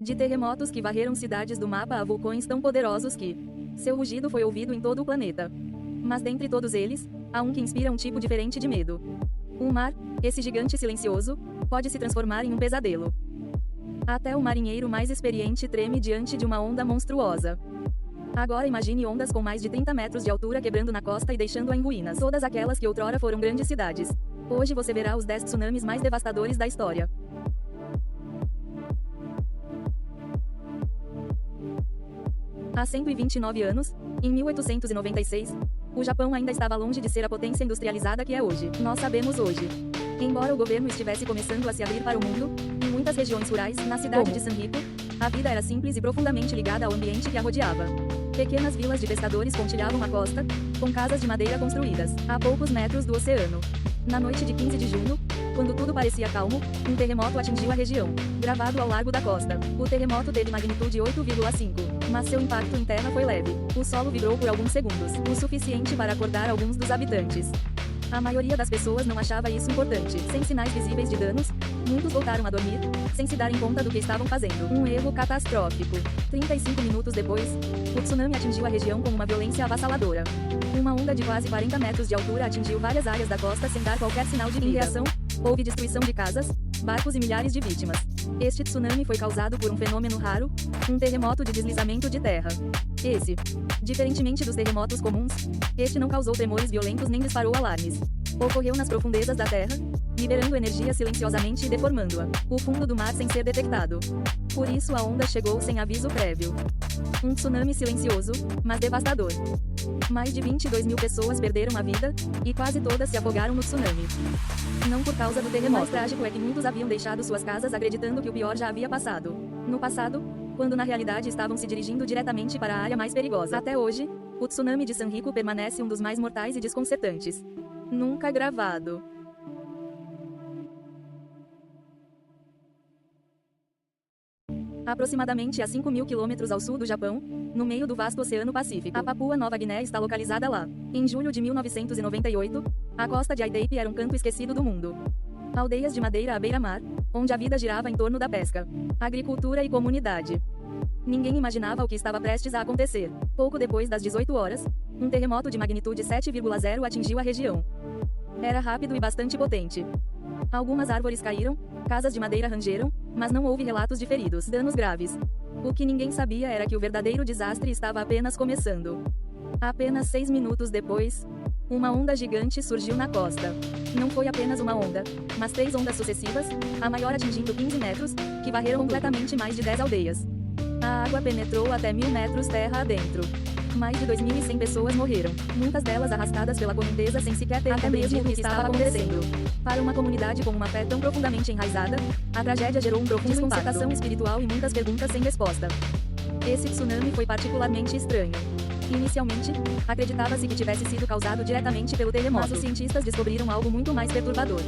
De terremotos que varreram cidades do mapa a vulcões tão poderosos que seu rugido foi ouvido em todo o planeta. Mas dentre todos eles, há um que inspira um tipo diferente de medo. O mar, esse gigante silencioso, pode se transformar em um pesadelo. Até o marinheiro mais experiente treme diante de uma onda monstruosa. Agora imagine ondas com mais de 30 metros de altura quebrando na costa e deixando-a em ruínas. Todas aquelas que outrora foram grandes cidades. Hoje você verá os 10 tsunamis mais devastadores da história. Há 129 anos, em 1896, o Japão ainda estava longe de ser a potência industrializada que é hoje. Nós sabemos hoje. Embora o governo estivesse começando a se abrir para o mundo, em muitas regiões rurais, na cidade de Sanrico, a vida era simples e profundamente ligada ao ambiente que a rodeava. Pequenas vilas de pescadores pontilhavam a costa, com casas de madeira construídas a poucos metros do oceano. Na noite de 15 de junho, quando tudo parecia calmo, um terremoto atingiu a região, gravado ao largo da costa. O terremoto teve magnitude 8,5, mas seu impacto em terra foi leve. O solo vibrou por alguns segundos, o suficiente para acordar alguns dos habitantes. A maioria das pessoas não achava isso importante. Sem sinais visíveis de danos, muitos voltaram a dormir, sem se darem conta do que estavam fazendo. Um erro catastrófico. 35 minutos depois, o tsunami atingiu a região com uma violência avassaladora. Uma onda de quase 40 metros de altura atingiu várias áreas da costa sem dar qualquer sinal de vida. Em reação, houve destruição de casas, barcos e milhares de vítimas. Este tsunami foi causado por um fenômeno raro, um terremoto de deslizamento de terra. Esse, diferentemente dos terremotos comuns, este não causou tremores violentos nem disparou alarmes. Ocorreu nas profundezas da terra, liberando energia silenciosamente e deformando-a, o fundo do mar sem ser detectado. Por isso a onda chegou sem aviso prévio. Um tsunami silencioso, mas devastador. Mais de 22 mil pessoas perderam a vida, e quase todas se afogaram no tsunami. Não por causa do terremoto. O mais trágico é que muitos haviam deixado suas casas acreditando que o pior já havia passado. No passado, quando na realidade estavam se dirigindo diretamente para a área mais perigosa. Até hoje, o tsunami de Sanrico permanece um dos mais mortais e desconcertantes. Nunca gravado. Aproximadamente a 5.000 quilômetros ao sul do Japão, no meio do vasto Oceano Pacífico, a Papua Nova Guiné está localizada lá. Em julho de 1998, a costa de Aiteipe era um canto esquecido do mundo. Aldeias de madeira à beira-mar, onde a vida girava em torno da pesca, agricultura e comunidade. Ninguém imaginava o que estava prestes a acontecer. Pouco depois das 18 horas, um terremoto de magnitude 7,0 atingiu a região. Era rápido e bastante potente. Algumas árvores caíram, casas de madeira rangeram, mas não houve relatos de feridos, danos graves. O que ninguém sabia era que o verdadeiro desastre estava apenas começando. Apenas 6 minutos depois, uma onda gigante surgiu na costa. Não foi apenas uma onda, mas 3 ondas sucessivas, a maior atingindo 15 metros, que varreram completamente mais de 10 aldeias. A água penetrou até 1.000 metros terra adentro. Mais de 2.100 pessoas morreram, muitas delas arrastadas pela correnteza sem sequer ter até mesmo o que estava acontecendo. Para uma comunidade com uma fé tão profundamente enraizada, a tragédia gerou um profundo desconcertação espiritual e muitas perguntas sem resposta. Esse tsunami foi particularmente estranho. Inicialmente, acreditava-se que tivesse sido causado diretamente pelo terremoto. Mas os cientistas descobriram algo muito mais perturbador.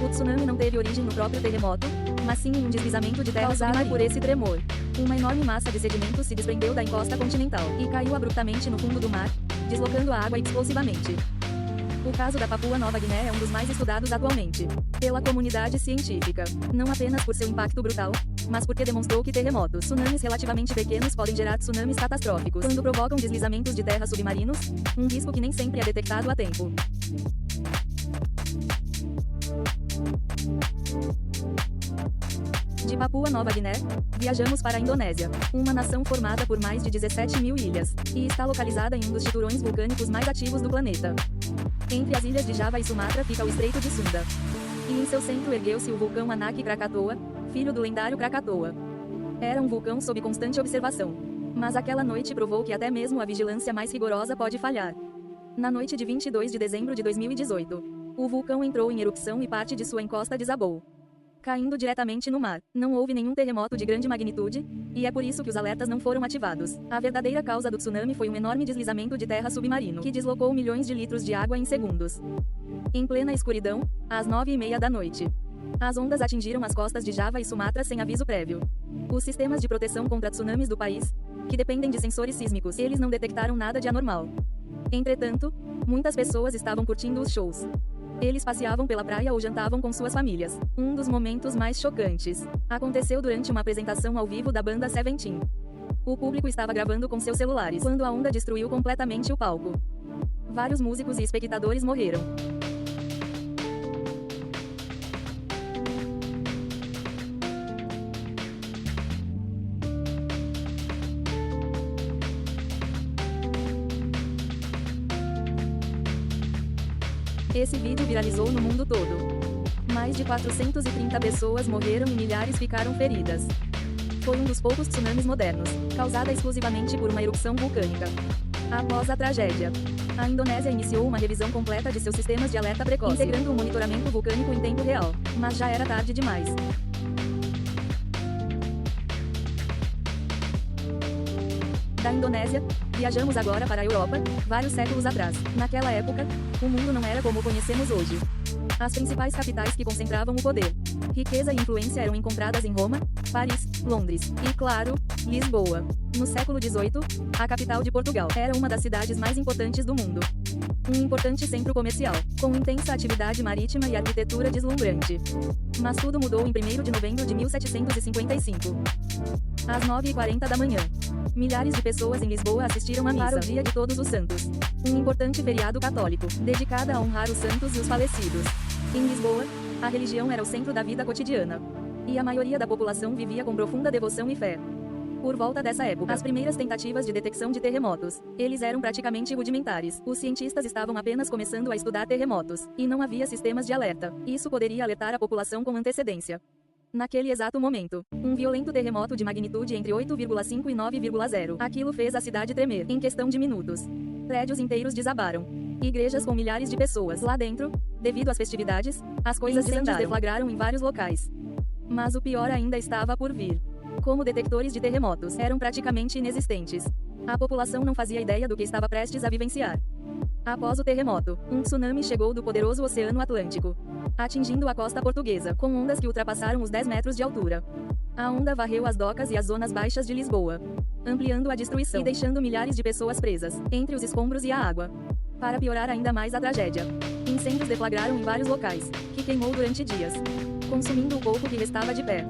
O tsunami não teve origem no próprio terremoto, mas sim em um deslizamento de terra causado por esse tremor. Uma enorme massa de sedimento se desprendeu da encosta continental e caiu abruptamente no fundo do mar, deslocando a água explosivamente. O caso da Papua Nova Guiné é um dos mais estudados atualmente pela comunidade científica, não apenas por seu impacto brutal, mas porque demonstrou que terremotos, tsunamis relativamente pequenos podem gerar tsunamis catastróficos quando provocam deslizamentos de terra submarinos, um risco que nem sempre é detectado a tempo. De Papua Nova Guiné, viajamos para a Indonésia, uma nação formada por mais de 17.000 ilhas, e está localizada em um dos cinturões vulcânicos mais ativos do planeta. Entre as ilhas de Java e Sumatra fica o Estreito de Sunda. E em seu centro ergueu-se o vulcão Anak Krakatoa, filho do lendário Krakatoa. Era um vulcão sob constante observação. Mas aquela noite provou que até mesmo a vigilância mais rigorosa pode falhar. Na noite de 22 de dezembro de 2018, o vulcão entrou em erupção e parte de sua encosta desabou, caindo diretamente no mar. Não houve nenhum terremoto de grande magnitude, e é por isso que os alertas não foram ativados. A verdadeira causa do tsunami foi um enorme deslizamento de terra submarino, que deslocou milhões de litros de água em segundos. Em plena escuridão, às 9h30 da noite, as ondas atingiram as costas de Java e Sumatra sem aviso prévio. Os sistemas de proteção contra tsunamis do país, que dependem de sensores sísmicos, eles não detectaram nada de anormal. Entretanto, muitas pessoas estavam curtindo os shows. Eles passeavam pela praia ou jantavam com suas famílias. Um dos momentos mais chocantes aconteceu durante uma apresentação ao vivo da banda Seventeen. O público estava gravando com seus celulares quando a onda destruiu completamente o palco. Vários músicos e espectadores morreram. Esse vídeo viralizou no mundo todo. Mais de 430 pessoas morreram e milhares ficaram feridas. Foi um dos poucos tsunamis modernos, causada exclusivamente por uma erupção vulcânica. Após a tragédia, a Indonésia iniciou uma revisão completa de seus sistemas de alerta precoce, integrando o monitoramento vulcânico em tempo real, mas já era tarde demais. Da Indonésia, viajamos agora para a Europa, vários séculos atrás. Naquela época, o mundo não era como o conhecemos hoje. As principais capitais que concentravam o poder, riqueza e influência eram encontradas em Roma, Paris, Londres e, claro, Lisboa. No século XVIII, a capital de Portugal era uma das cidades mais importantes do mundo. Um importante centro comercial, com intensa atividade marítima e arquitetura deslumbrante. Mas tudo mudou em 1º de novembro de 1755. Às 9h40 da manhã, milhares de pessoas em Lisboa assistiram à missa para o Dia de Todos os Santos, um importante feriado católico, dedicado a honrar os santos e os falecidos. Em Lisboa, a religião era o centro da vida cotidiana, e a maioria da população vivia com profunda devoção e fé. Por volta dessa época, as primeiras tentativas de detecção de terremotos, eles eram praticamente rudimentares. Os cientistas estavam apenas começando a estudar terremotos, e não havia sistemas de alerta. Isso poderia alertar a população com antecedência. Naquele exato momento, um violento terremoto de magnitude entre 8,5 e 9,0. Aquilo fez a cidade tremer, em questão de minutos. Prédios inteiros desabaram. Igrejas com milhares de pessoas lá dentro. Devido às festividades, as coisas deflagraram em vários locais. Mas o pior ainda estava por vir. Como detectores de terremotos eram praticamente inexistentes, a população não fazia ideia do que estava prestes a vivenciar. Após o terremoto, um tsunami chegou do poderoso Oceano Atlântico, atingindo a costa portuguesa, com ondas que ultrapassaram os 10 metros de altura. A onda varreu as docas e as zonas baixas de Lisboa, ampliando a destruição e deixando milhares de pessoas presas, entre os escombros e a água. Para piorar ainda mais a tragédia, incêndios deflagraram em vários locais, que queimou durante dias, consumindo o pouco que restava de pé.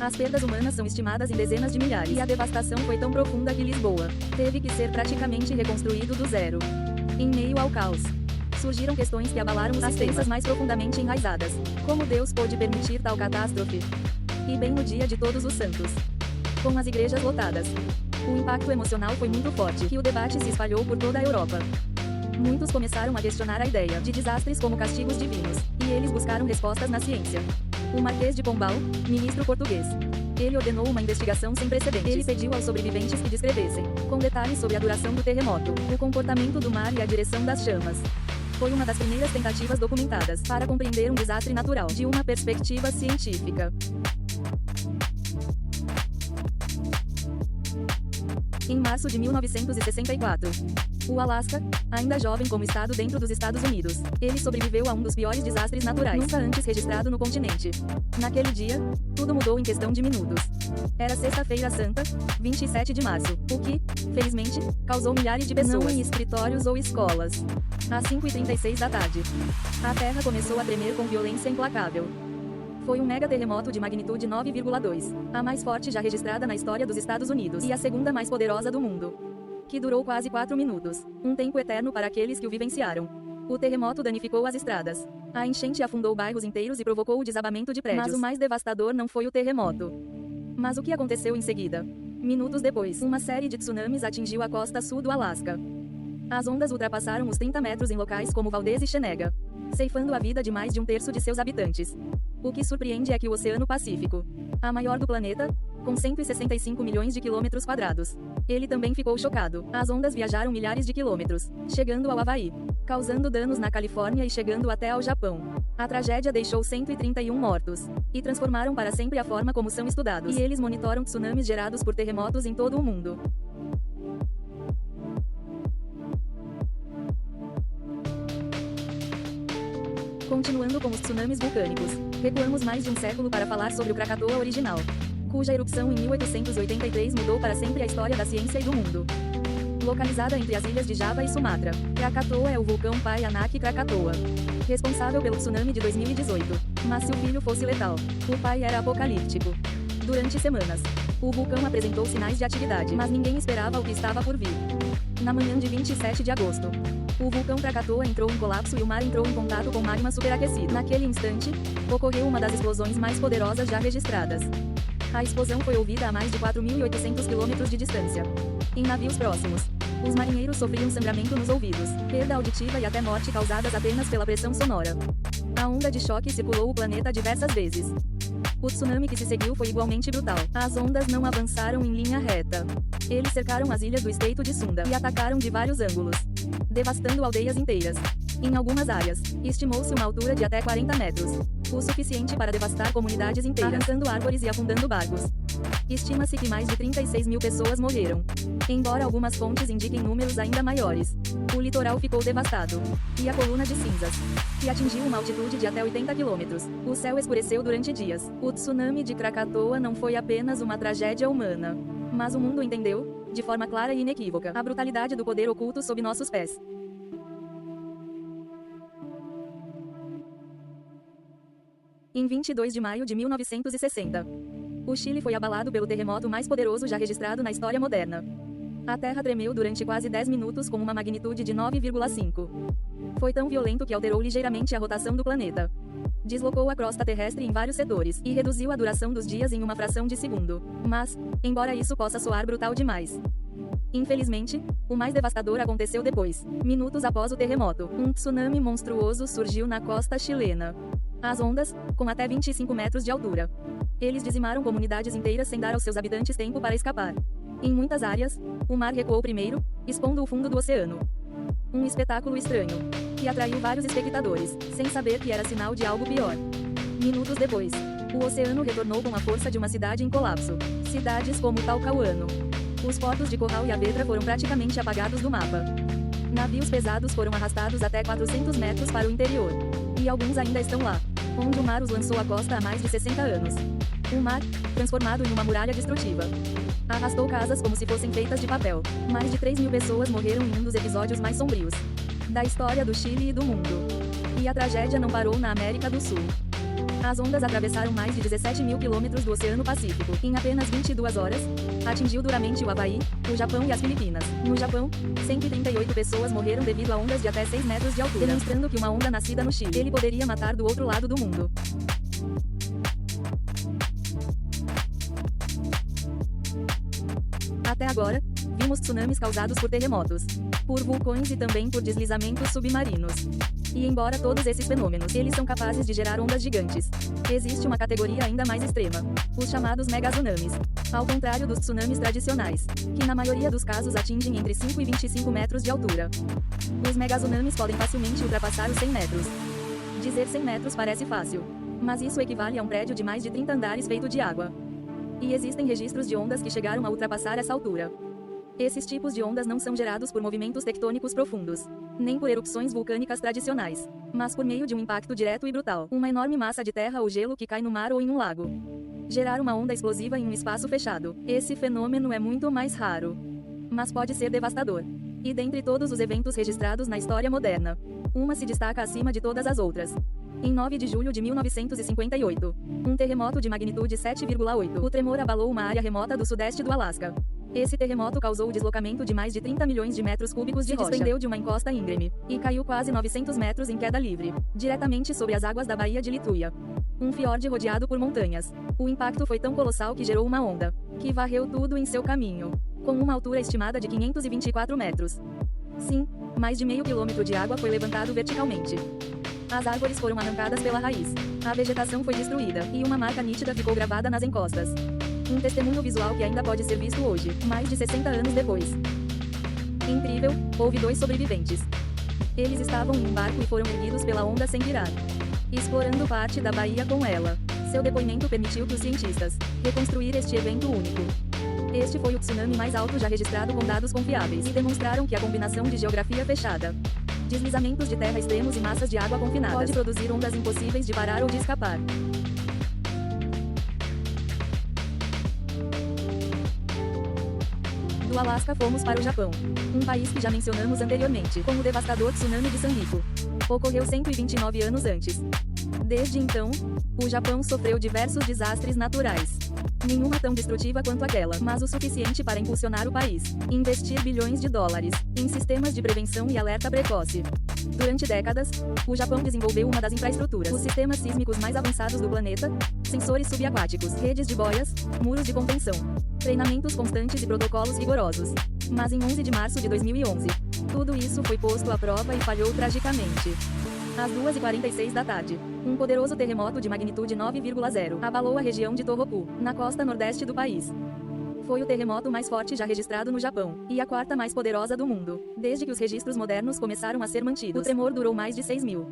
As perdas humanas são estimadas em dezenas de milhares, e a devastação foi tão profunda que Lisboa teve que ser praticamente reconstruído do zero. Em meio ao caos, surgiram questões que abalaram as crenças mais profundamente enraizadas. Como Deus pôde permitir tal catástrofe? E bem no dia de Todos os Santos, com as igrejas lotadas. O impacto emocional foi muito forte, e o debate se espalhou por toda a Europa. Muitos começaram a questionar a ideia de desastres como castigos divinos, e eles buscaram respostas na ciência. O Marquês de Pombal, ministro português, ele ordenou uma investigação sem precedentes. Ele pediu aos sobreviventes que descrevessem, com detalhes sobre a duração do terremoto, o comportamento do mar e a direção das chamas. Foi uma das primeiras tentativas documentadas para compreender um desastre natural de uma perspectiva científica. Em março de 1964, o Alasca, ainda jovem como estado dentro dos Estados Unidos, ele sobreviveu a um dos piores desastres naturais nunca antes registrado no continente. Naquele dia, tudo mudou em questão de minutos. Era Sexta-feira Santa, 27 de março, o que, felizmente, causou milhares de pessoas em escritórios ou escolas. Às 5h36 da tarde, a Terra começou a tremer com violência implacável. Foi um mega terremoto de magnitude 9,2, a mais forte já registrada na história dos Estados Unidos e a segunda mais poderosa do mundo, que durou quase 4 minutos, um tempo eterno para aqueles que o vivenciaram. O terremoto danificou as estradas. A enchente afundou bairros inteiros e provocou o desabamento de prédios. Mas o mais devastador não foi o terremoto. Mas o que aconteceu em seguida? Minutos depois, uma série de tsunamis atingiu a costa sul do Alasca. As ondas ultrapassaram os 30 metros em locais como Valdez e Chenega, ceifando a vida de mais de 1/3 de seus habitantes. O que surpreende é que o Oceano Pacífico, a maior do planeta, com 165 milhões de quilômetros quadrados, ele também ficou chocado. As ondas viajaram milhares de quilômetros, chegando ao Havaí, causando danos na Califórnia e chegando até ao Japão. A tragédia deixou 131 mortos, e transformaram para sempre a forma como são estudados, e eles monitoram tsunamis gerados por terremotos em todo o mundo. Continuando com os tsunamis vulcânicos, recuamos mais de um século para falar sobre o Krakatoa original, cuja erupção em 1883 mudou para sempre a história da ciência e do mundo. localizada entre as ilhas de Java e Sumatra. Krakatoa é o vulcão pai Anak Krakatoa, responsável pelo tsunami de 2018. Mas se o filho fosse letal, o pai era apocalíptico. Durante semanas, o vulcão apresentou sinais de atividade, mas ninguém esperava o que estava por vir. Na manhã de 27 de agosto, o vulcão Krakatoa entrou em colapso e o mar entrou em contato com magma superaquecido. Naquele instante, ocorreu uma das explosões mais poderosas já registradas. A explosão foi ouvida a mais de 4.800 quilômetros de distância. Em navios próximos, os marinheiros sofriam sangramento nos ouvidos, perda auditiva e até morte causadas apenas pela pressão sonora. A onda de choque circulou o planeta diversas vezes. O tsunami que se seguiu foi igualmente brutal. As ondas não avançaram em linha reta. Eles cercaram as ilhas do Estreito de Sunda e atacaram de vários ângulos, devastando aldeias inteiras. Em algumas áreas, estimou-se uma altura de até 40 metros, o suficiente para devastar comunidades inteiras, arrancando árvores e afundando barcos. Estima-se que mais de 36 mil pessoas morreram, embora algumas fontes indiquem números ainda maiores. O litoral ficou devastado, e a coluna de cinzas, que atingiu uma altitude de até 80 quilômetros. O céu escureceu durante dias. O tsunami de Krakatoa não foi apenas uma tragédia humana, mas o mundo entendeu, de forma clara e inequívoca, a brutalidade do poder oculto sob nossos pés. Em 22 de maio de 1960, o Chile foi abalado pelo terremoto mais poderoso já registrado na história moderna. A terra tremeu durante quase 10 minutos com uma magnitude de 9,5. Foi tão violento que alterou ligeiramente a rotação do planeta, deslocou a crosta terrestre em vários setores e reduziu a duração dos dias em uma fração de segundo. Mas, embora isso possa soar brutal demais, infelizmente, o mais devastador aconteceu depois. Minutos após o terremoto, um tsunami monstruoso surgiu na costa chilena. As ondas, com até 25 metros de altura. Eles dizimaram comunidades inteiras sem dar aos seus habitantes tempo para escapar. Em muitas áreas, o mar recuou primeiro, expondo o fundo do oceano. Um espetáculo estranho, que atraiu vários espectadores, sem saber que era sinal de algo pior. Minutos depois, o oceano retornou com a força de uma cidade em colapso. Cidades como Talcahuano. Os portos de Corral e Avetra foram praticamente apagados do mapa. Navios pesados foram arrastados até 400 metros para o interior. E alguns ainda estão lá, onde o mar os lançou à costa há mais de 60 anos. O mar, transformado em uma muralha destrutiva, arrastou casas como se fossem feitas de papel. Mais de 3 mil pessoas morreram em um dos episódios mais sombrios da história do Chile e do mundo. E a tragédia não parou na América do Sul. As ondas atravessaram mais de 17 mil quilômetros do Oceano Pacífico. Em apenas 22 horas, atingiu duramente o Havaí, o Japão e as Filipinas. No Japão, 138 pessoas morreram devido a ondas de até 6 metros de altura, demonstrando que uma onda nascida no Chile, ele poderia matar do outro lado do mundo. Até agora, vimos tsunamis causados por terremotos, por vulcões e também por deslizamentos submarinos. E embora todos esses fenômenos, eles são capazes de gerar ondas gigantes, existe uma categoria ainda mais extrema, os chamados megatsunamis. Ao contrário dos tsunamis tradicionais, que na maioria dos casos atingem entre 5 e 25 metros de altura. Os megatsunamis podem facilmente ultrapassar os 100 metros. Dizer 100 metros parece fácil, mas isso equivale a um prédio de mais de 30 andares feito de água. E existem registros de ondas que chegaram a ultrapassar essa altura. Esses tipos de ondas não são gerados por movimentos tectônicos profundos, nem por erupções vulcânicas tradicionais, mas por meio de um impacto direto e brutal. Uma enorme massa de terra ou gelo que cai no mar ou em um lago. Gerar uma onda explosiva em um espaço fechado. Esse fenômeno é muito mais raro, mas pode ser devastador. E dentre todos os eventos registrados na história moderna, uma se destaca acima de todas as outras. Em 9 de julho de 1958, um terremoto de magnitude 7,8. O tremor abalou uma área remota do sudeste do Alasca. Esse terremoto causou o deslocamento de mais de 30 milhões de metros cúbicos de rocha. Desprendeu de uma encosta íngreme e caiu quase 900 metros em queda livre, diretamente sobre as águas da Baía de Lituia. Um fiord rodeado por montanhas. O impacto foi tão colossal que gerou uma onda, que varreu tudo em seu caminho, com uma altura estimada de 524 metros. Sim, mais de meio quilômetro de água foi levantado verticalmente. As árvores foram arrancadas pela raiz. A vegetação foi destruída, e uma marca nítida ficou gravada nas encostas. Um testemunho visual que ainda pode ser visto hoje, mais de 60 anos depois. Incrível, houve 2 sobreviventes. Eles estavam em um barco e foram erguidos pela onda sem virar, explorando parte da baía com ela. Seu depoimento permitiu que os cientistas reconstruir este evento único. Este foi o tsunami mais alto já registrado com dados confiáveis e demonstraram que a combinação de geografia fechada, deslizamentos de terra extremos e massas de água confinadas pode produzir ondas impossíveis de parar ou de escapar. Do Alasca fomos para o Japão, um país que já mencionamos anteriormente, com o devastador tsunami de Sanriku. Ocorreu 129 anos antes. Desde então, o Japão sofreu diversos desastres naturais. Nenhuma tão destrutiva quanto aquela, mas o suficiente para impulsionar o país. Investir bilhões de dólares em sistemas de prevenção e alerta precoce. Durante décadas, o Japão desenvolveu uma das infraestruturas, os sistemas sísmicos mais avançados do planeta, sensores subaquáticos, redes de boias, muros de contenção, treinamentos constantes e protocolos rigorosos. Mas em 11 de março de 2011, tudo isso foi posto à prova e falhou tragicamente. Às 2h46 da tarde, um poderoso terremoto de magnitude 9,0 abalou a região de Tohoku, na costa nordeste do país. Foi o terremoto mais forte já registrado no Japão, e a quarta mais poderosa do mundo, desde que os registros modernos começaram a ser mantidos. O tremor durou mais de 6.000